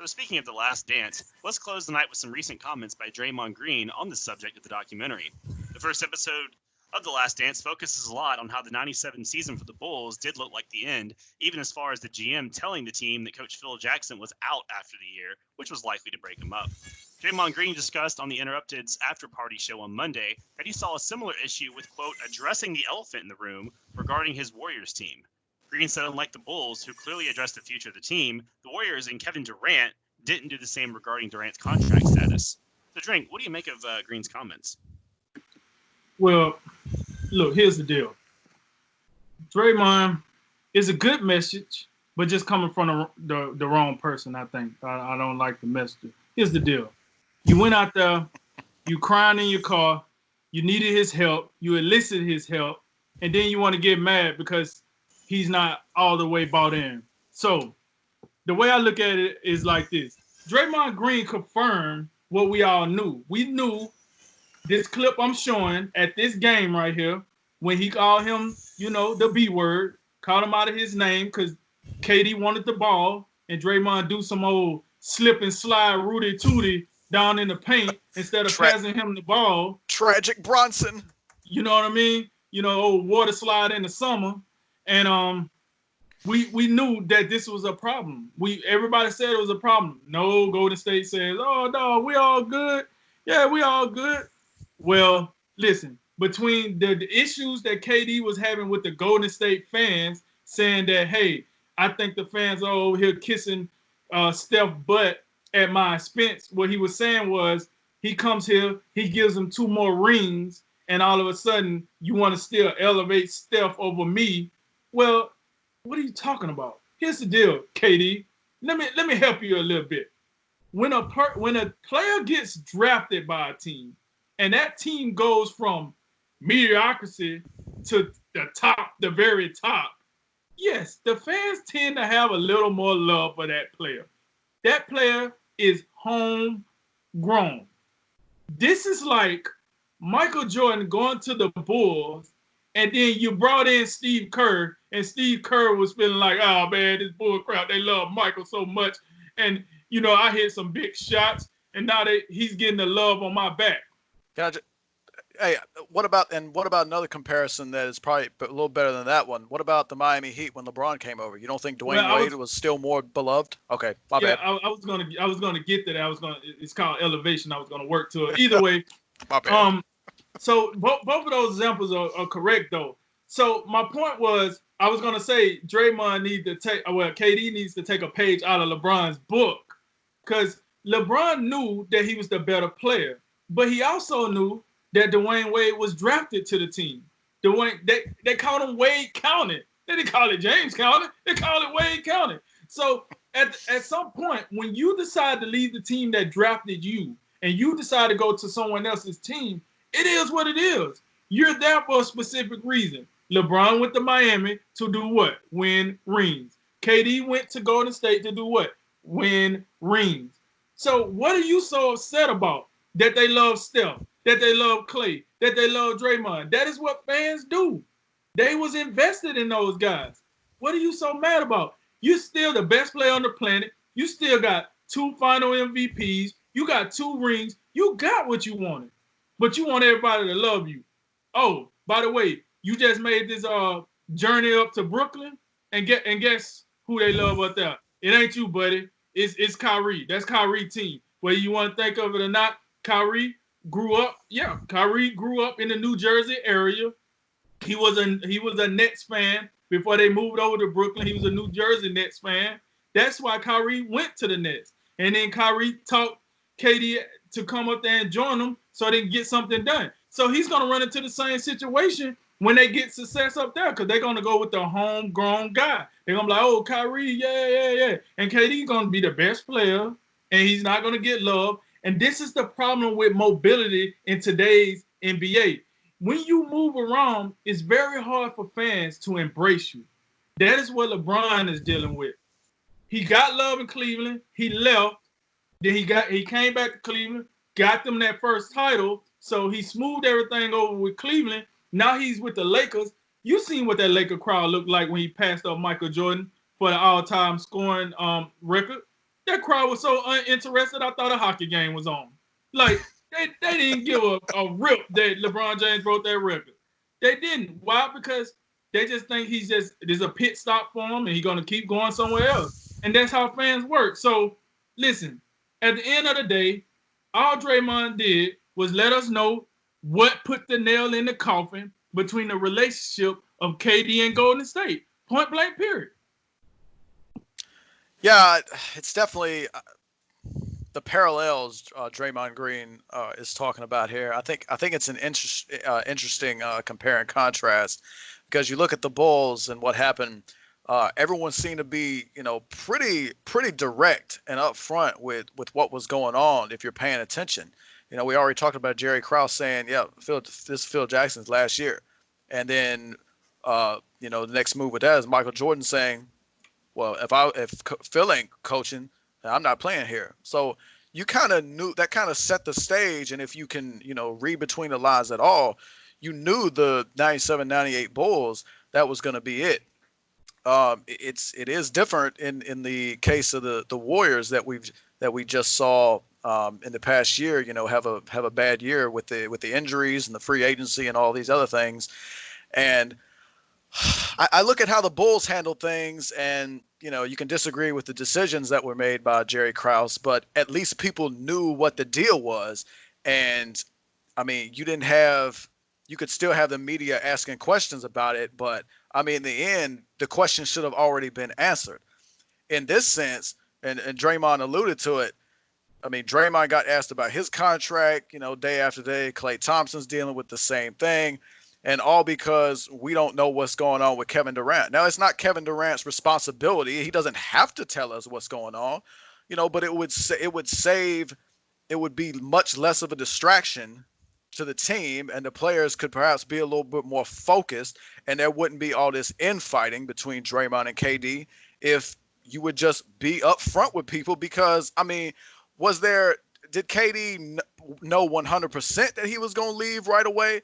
So speaking of The Last Dance, let's close the night with some recent comments by Draymond Green on the subject of the documentary. The first episode of The Last Dance focuses a lot on how the 97 season for the Bulls did look like the end, even as far as the GM telling the team that Coach Phil Jackson was out after the year, which was likely to break him up. Draymond Green discussed on the Interrupted's after-party show on Monday that he saw a similar issue with, quote, addressing the elephant in the room regarding his Warriors team. Green said unlike the Bulls, who clearly addressed the future of the team, the Warriors and Kevin Durant didn't do the same regarding Durant's contract status. So, Drink, what do you make of Green's comments? Well, look, here's the deal. Draymond is a good message, but just coming from the wrong person, I think. I don't like the message. Here's the deal. You went out there, you crying in your car, you needed his help, you elicited his help, and then you want to get mad because he's not all the way bought in. So the way I look at it is like this. Draymond Green confirmed what we all knew. We knew this clip I'm showing at this game right here, when he called him, the B word, called him out of his name because KD wanted the ball and Draymond do some old slip and slide Rudy Tooty down in the paint instead of passing him the ball. Tragic Bronson. You know what I mean? Old water slide in the summer. And we knew that this was a problem. Everybody said it was a problem. No, Golden State says, oh, no, we all good. Yeah, we all good. Well, listen, between the issues that KD was having with the Golden State fans saying that, hey, I think the fans are over here kissing Steph butt at my expense. What he was saying was he comes here, he gives them 2 more rings, and all of a sudden you want to still elevate Steph over me. Well, what are you talking about? Here's the deal, KD. Let me help you a little bit. When a player gets drafted by a team, and that team goes from mediocrity to the very top, yes, the fans tend to have a little more love for that player. That player is homegrown. This is like Michael Jordan going to the Bulls, and then you brought in Steve Kerr, and Steve Kerr was feeling like, oh, man, this bull crap, they love Michael so much. And, I hit some big shots, and now he's getting the love on my back. Hey, what about another comparison that is probably a little better than that one? What about the Miami Heat when LeBron came over? You don't think Dwayne Wade was still more beloved? Okay, my bad. I was gonna get to that. It's called elevation. I was gonna work to it. Either way, my bad. So both of those examples are correct though. So my point was I was gonna say KD needs to take a page out of LeBron's book because LeBron knew that he was the better player, but he also knew that Dwayne Wade was drafted to the team. They called him Wade County. They didn't call it James County. They called it Wade County. So at some point, when you decide to leave the team that drafted you and you decide to go to someone else's team, it is what it is. You're there for a specific reason. LeBron went to Miami to do what? Win rings. KD went to Golden State to do what? Win rings. So what are you so upset about? That they love Steph, that they love Clay, that they love Draymond. That is what fans do. They was invested in those guys. What are you so mad about? You're still the best player on the planet. You still got 2 final MVPs. You got 2 rings. You got what you wanted. But you want everybody to love you. Oh, by the way, you just made this journey up to Brooklyn and guess who they love up there? It ain't you, buddy. It's Kyrie. That's Kyrie's team. Whether you want to think of it or not, Kyrie grew up in the New Jersey area. He was a Nets fan before they moved over to Brooklyn. He was a New Jersey Nets fan. That's why Kyrie went to the Nets. And then Kyrie talked KD to come up there and join them so they can get something done. So he's going to run into the same situation when they get success up there because they're going to go with the homegrown guy. They're going to be like, oh, Kyrie, yeah. And KD's going to be the best player, and he's not going to get love. And this is the problem with mobility in today's NBA. When you move around, it's very hard for fans to embrace you. That is what LeBron is dealing with. He got love in Cleveland. He left. Then he came back to Cleveland, got them that first title. So he smoothed everything over with Cleveland. Now he's with the Lakers. You seen what that Laker crowd looked like when he passed up Michael Jordan for the all-time scoring record. That crowd was so uninterested. I thought a hockey game was on. Like they didn't give a rip that LeBron James broke that record. They didn't. Why? Because they just think there's a pit stop for him and he's gonna keep going somewhere else. And that's how fans work. So listen, at the end of the day, all Draymond did was let us know what put the nail in the coffin between the relationship of KD and Golden State. Point blank, period. Yeah, it's definitely the parallels Draymond Green is talking about here. I think it's an interesting compare and contrast, because you look at the Bulls and what happened. Everyone seemed to be, pretty direct and upfront with what was going on. If you're paying attention, we already talked about Jerry Krause saying, "Yeah, this is Phil Jackson's last year," and then the next move with that is Michael Jordan saying, "Well, if Phil ain't coaching, I'm not playing here." So you kind of knew that, kind of set the stage. And if you can, read between the lines at all, you knew the 97-98 Bulls, that was going to be it. It is different in the case of the Warriors that we just saw in the past year. Have a bad year with the injuries and the free agency and all these other things. And I look at how the Bulls handled things, and you can disagree with the decisions that were made by Jerry Krause, but at least people knew what the deal was. And I mean, you could still have the media asking questions about it, but I mean, in the end, the question should have already been answered. In this sense, and Draymond alluded to it, I mean, Draymond got asked about his contract, day after day. Klay Thompson's dealing with the same thing. And all because we don't know what's going on with Kevin Durant. Now, it's not Kevin Durant's responsibility. He doesn't have to tell us what's going on, but it would be much less of a distraction to the team, and the players could perhaps be a little bit more focused, and there wouldn't be all this infighting between Draymond and KD if you would just be upfront with people. Because, I mean, did KD know 100% that he was going to leave right away?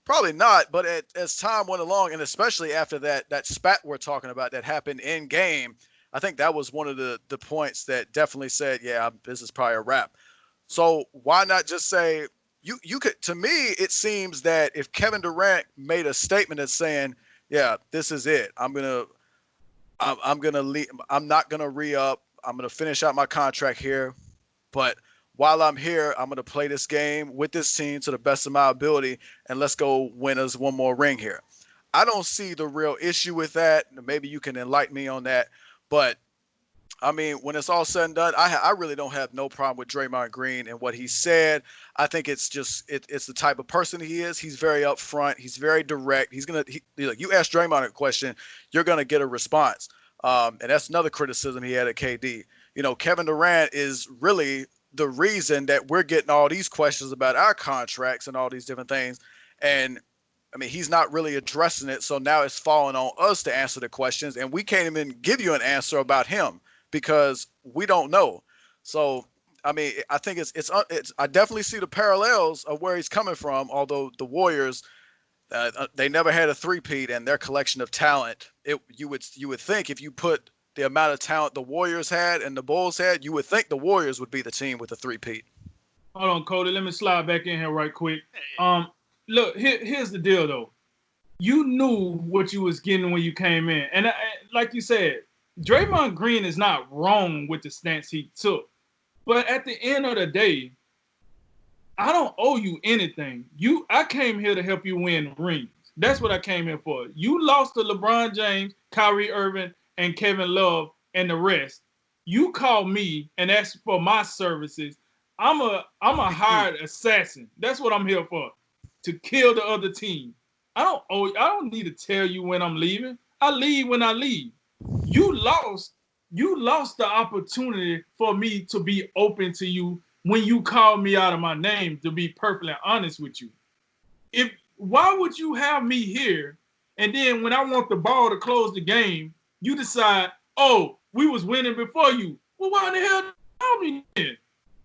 Probably not, but as time went along, and especially after that spat we're talking about that happened in game, I think that was one of the points that definitely said, yeah, this is probably a wrap. So why not just say, you could, to me, it seems that if Kevin Durant made a statement that's saying, yeah, this is it, I'm gonna leave, I'm not gonna re-up, I'm gonna finish out my contract here, but while I'm here, I'm going to play this game with this team to the best of my ability, and let's go win us one more ring here. I don't see the real issue with that. Maybe you can enlighten me on that. But, I mean, when it's all said and done, I really don't have no problem with Draymond Green and what he said. I think it's just it's the type of person he is. He's very upfront. He's very direct. You ask Draymond a question, you're going to get a response. And that's another criticism he had at KD. Kevin Durant is really the reason that we're getting all these questions about our contracts and all these different things. And I mean, he's not really addressing it. So now it's falling on us to answer the questions, and we can't even give you an answer about him because we don't know. So, I mean, I think it's I definitely see the parallels of where he's coming from. Although the Warriors, they never had a three-peat, and their collection of talent, you would think if you put the amount of talent the Warriors had and the Bulls had, you would think the Warriors would be the team with a three-peat. Hold on, Cody. Let me slide back in here right quick. Look, here's the deal, though. You knew what you was getting when you came in. And like you said, Draymond Green is not wrong with the stance he took. But at the end of the day, I don't owe you anything. I came here to help you win rings. That's what I came here for. You lost to LeBron James, Kyrie Irving, and Kevin Love and the rest. You call me and ask for my services. I'm a hired assassin. That's what I'm here for, to kill the other team. I don't need to tell you when I'm leaving. I leave when I leave. You lost the opportunity for me to be open to you when you called me out of my name, to be perfectly honest with you. Why would you have me here, and then when I want the ball to close the game, you decide, oh, we was winning before you. Well, why the hell did you call me then?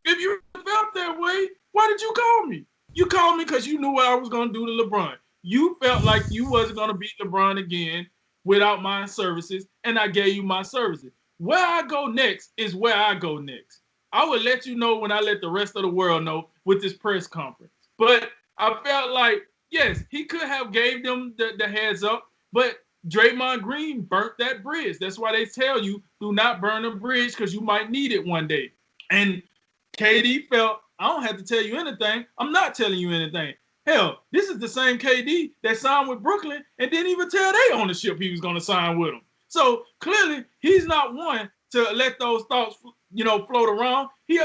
If you felt that way, why did you call me? You called me because you knew what I was going to do to LeBron. You felt like you wasn't going to beat LeBron again without my services, and I gave you my services. Where I go next is where I go next. I will let you know when I let the rest of the world know with this press conference. But I felt like, yes, he could have gave them the heads up, but Draymond Green burnt that bridge. That's why they tell you do not burn a bridge because you might need it one day. And KD felt, I don't have to tell you anything. I'm not telling you anything. Hell, this is the same KD that signed with Brooklyn and didn't even tell their ownership he was going to sign with them. So clearly, he's not one to let those thoughts, float around. He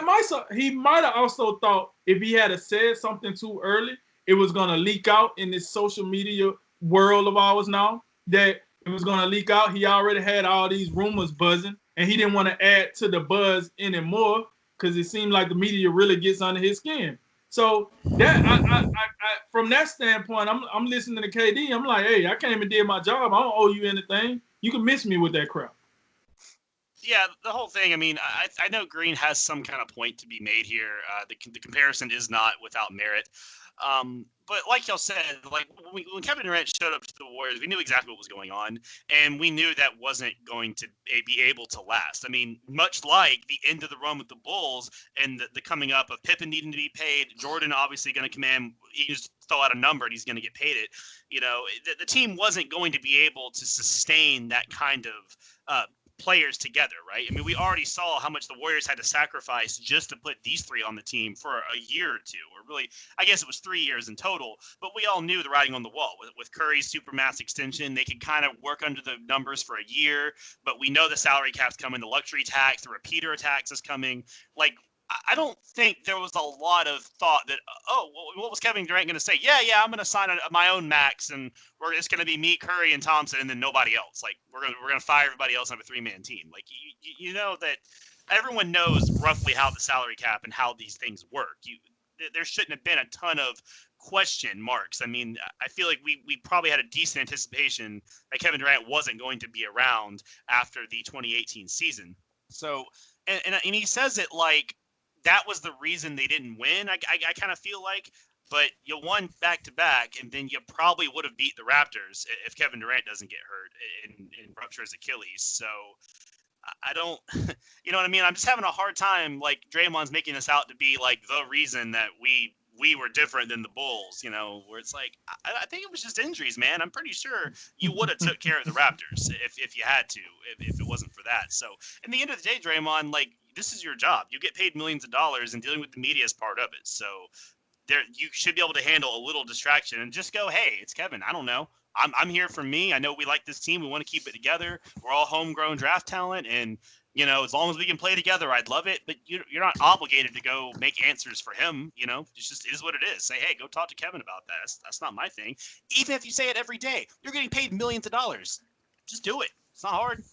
might have also thought if he had said something too early, it was going to leak out in this social media world of ours now, that it was going to leak out. He already had all these rumors buzzing, and he didn't want to add to the buzz anymore because it seemed like the media really gets under his skin. So that I from that standpoint, I'm listening to KD. I'm like, hey, I came and did my job. I don't owe you anything. You can miss me with that crap. Yeah, the whole thing. I mean, I know Green has some kind of point to be made here. The comparison is not without merit. But like y'all said, like when Kevin Durant showed up to the Warriors, we knew exactly what was going on, and we knew that wasn't going to be able to last. I mean, much like the end of the run with the Bulls and the coming up of Pippen needing to be paid, Jordan obviously going to command. He just throw out a number and he's going to get paid it. The team wasn't going to be able to sustain that kind of players together, right? I mean, we already saw how much the Warriors had to sacrifice just to put these three on the team for a year or two, or really, I guess it was 3 years in total. But we all knew the writing on the wall. With Curry's supermax extension, they could kind of work under the numbers for a year, but we know the salary cap's coming, the luxury tax, the repeater tax is coming. Like, I don't think there was a lot of thought that, what was Kevin Durant going to say? Yeah, I'm going to sign my own max, and it's going to be me, Curry, and Thompson, and then nobody else. Like, we're going to fire everybody else and have a 3-man team. Like, you know that everyone knows roughly how the salary cap and how these things work. There shouldn't have been a ton of question marks. I mean, I feel like we probably had a decent anticipation that Kevin Durant wasn't going to be around after the 2018 season. So, and he says it like that was the reason they didn't win. I kind of feel like, but you won back-to-back, and then you probably would have beat the Raptors if Kevin Durant doesn't get hurt and rupture his Achilles. So I don't, you know what I mean? I'm just having a hard time, like, Draymond's making this out to be, like, the reason that we were different than the Bulls, where it's like, I think it was just injuries, man. I'm pretty sure you would have took care of the Raptors if you had to, if it wasn't for that. So, in the end of the day, Draymond, like, this is your job. You get paid millions of dollars, and dealing with the media is part of it. So, you should be able to handle a little distraction and just go, hey, it's Kevin. I don't know. I'm here for me. I know we like this team. We want to keep it together. We're all homegrown draft talent, and as long as we can play together, I'd love it. But you're not obligated to go make answers for him. It's just, it is what it is. Say, hey, go talk to Kevin about that. That's not my thing. Even if you say it every day, you're getting paid millions of dollars. Just do it. It's not hard.